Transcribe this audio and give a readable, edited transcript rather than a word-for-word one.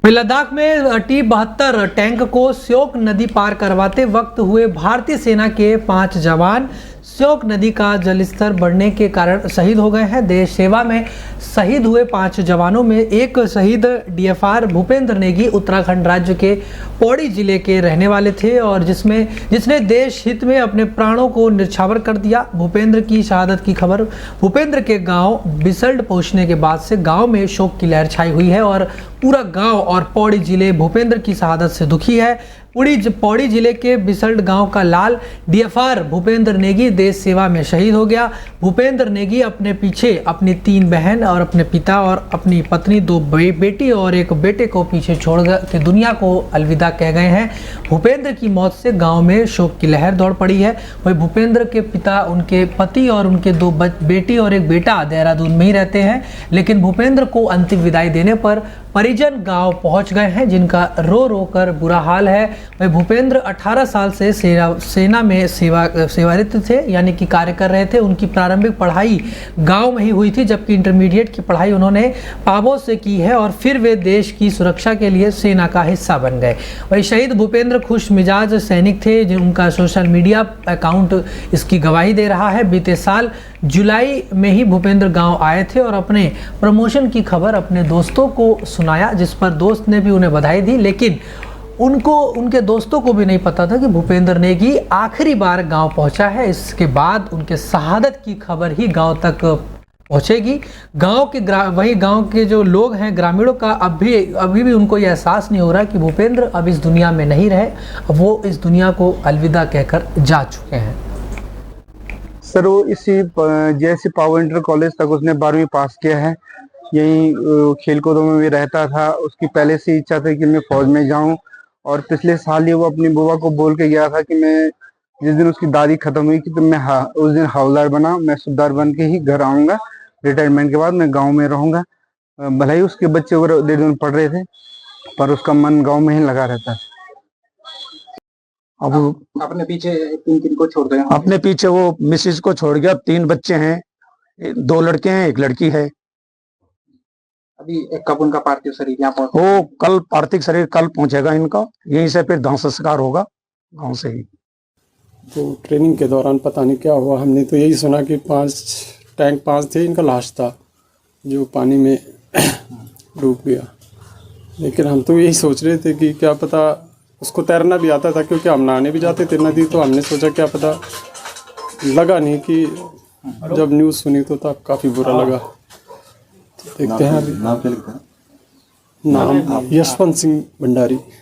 लद्दाख में T-72 tank को श्योक नदी पार करवाते वक्त हुए भारतीय सेना के 5 जवान श्योक नदी का जलस्तर बढ़ने के कारण शहीद हो गए हैं। देश सेवा में शहीद हुए 5 जवानों में एक शहीद DFR भूपेंद्र नेगी उत्तराखंड राज्य के पौड़ी जिले के रहने वाले थे और जिसने देश हित में अपने प्राणों को न्यौछावर कर दिया। भूपेंद्र की शहादत की खबर भूपेंद्र के गांव बिसल्ड पहुंचने के बाद से गांव में शोक की लहर छाई हुई है और पूरा गांव और पौड़ी जिले भूपेंद्र की शहादत से दुखी है। पौड़ी जिले के बिसल्ड गांव का लाल DFR भूपेंद्र नेगी देश सेवा में शहीद हो गया। भूपेंद्र नेगी अपने पीछे अपनी 3 बहन और अपने पिता और अपनी पत्नी 2 बेटी और एक बेटे को पीछे छोड़ के दुनिया को अलविदा कह गए हैं। भूपेंद्र की मौत से गांव में शोक की लहर दौड़ पड़ी है। वही भूपेंद्र के पिता, उनके पति और उनके 2 बेटी और एक बेटा देहरादून में ही रहते हैं, लेकिन भूपेंद्र को अंतिम विदाई देने पर परिजन गांव पहुंच गए हैं, जिनका रो रो कर बुरा हाल है। वह भूपेंद्र 18 साल से सेना में सेवारत थे, यानी कि कार्य कर रहे थे। उनकी प्रारंभिक पढ़ाई गांव में ही हुई थी, जबकि इंटरमीडिएट की पढ़ाई उन्होंने पाबो से की है और फिर वे देश की सुरक्षा के लिए सेना का हिस्सा बन गए। वही शहीद भूपेंद्र खुश मिजाज सैनिक थे, जिनका सोशल मीडिया अकाउंट इसकी गवाही दे रहा है। बीते साल जुलाई में ही भूपेंद्र गांव आए थे और अपने प्रमोशन की खबर अपने दोस्तों को सुनाया, जिस पर दोस्त ने भी उन्हें बधाई दी, लेकिन उनके दोस्तों को भी नहीं पता था कि भूपेंद्र नेगी आखिरी बार गांव पहुंचा है। इसके बाद उनके शहादत की खबर ही गांव तक पहुंचेगी। वही गांव के जो लोग हैं, ग्रामीणों का अभी भी उनको यह एहसास नहीं हो रहा कि भूपेंद्र अब इस दुनिया में नहीं रहे, वो इस दुनिया को अलविदा कहकर जा चुके हैं। सर, वो इसी जैसे पावर इंटर कॉलेज तक उसने 12वीं पास किया है। यही खेलकूदों में भी रहता था। उसकी पहले से इच्छा थी कि मैं फौज में जाऊं और पिछले साल ही वो अपनी बुआ को बोल के गया था कि मैं जिस दिन उसकी दादी खत्म हुई कि तो मैं उस दिन हवलदार बना, मैं सूबेदार बन के ही घर आऊंगा। रिटायरमेंट के बाद मैं गांव में रहूंगा। भले ही उसके बच्चे वगैरह देहरादून पढ़ रहे थे, पर उसका मन गाँव में ही लगा रहता है। अब अपने पीछे किन को छोड़ गए? अपने पीछे वो मिसिस को छोड़ गया। 3 बच्चे हैं, 2 लड़के हैं, 1 लड़की है। अभी कब उनका पार्थिव शरीर यहाँ पहुंच? वो कल पार्थिव शरीर कल पहुंचेगा इनका, यहीं से फिर दाह संस्कार होगा गांव से ही। तो ट्रेनिंग के दौरान पता नहीं क्या हुआ, हमने तो यही सुना कि 5 टैंक थे, इनका लाश था जो पानी में डूब गया। लेकिन हम तो यही सोच रहे थे कि क्या पता, उसको तैरना भी आता था क्योंकि हम नहाने भी जाते थे नदी, तो हमने सोचा क्या पता, लगा नहीं कि जब न्यूज़ सुनी तो तब काफ़ी बुरा लगा। देखते हैं अभी। नाम यशवंत सिंह भंडारी।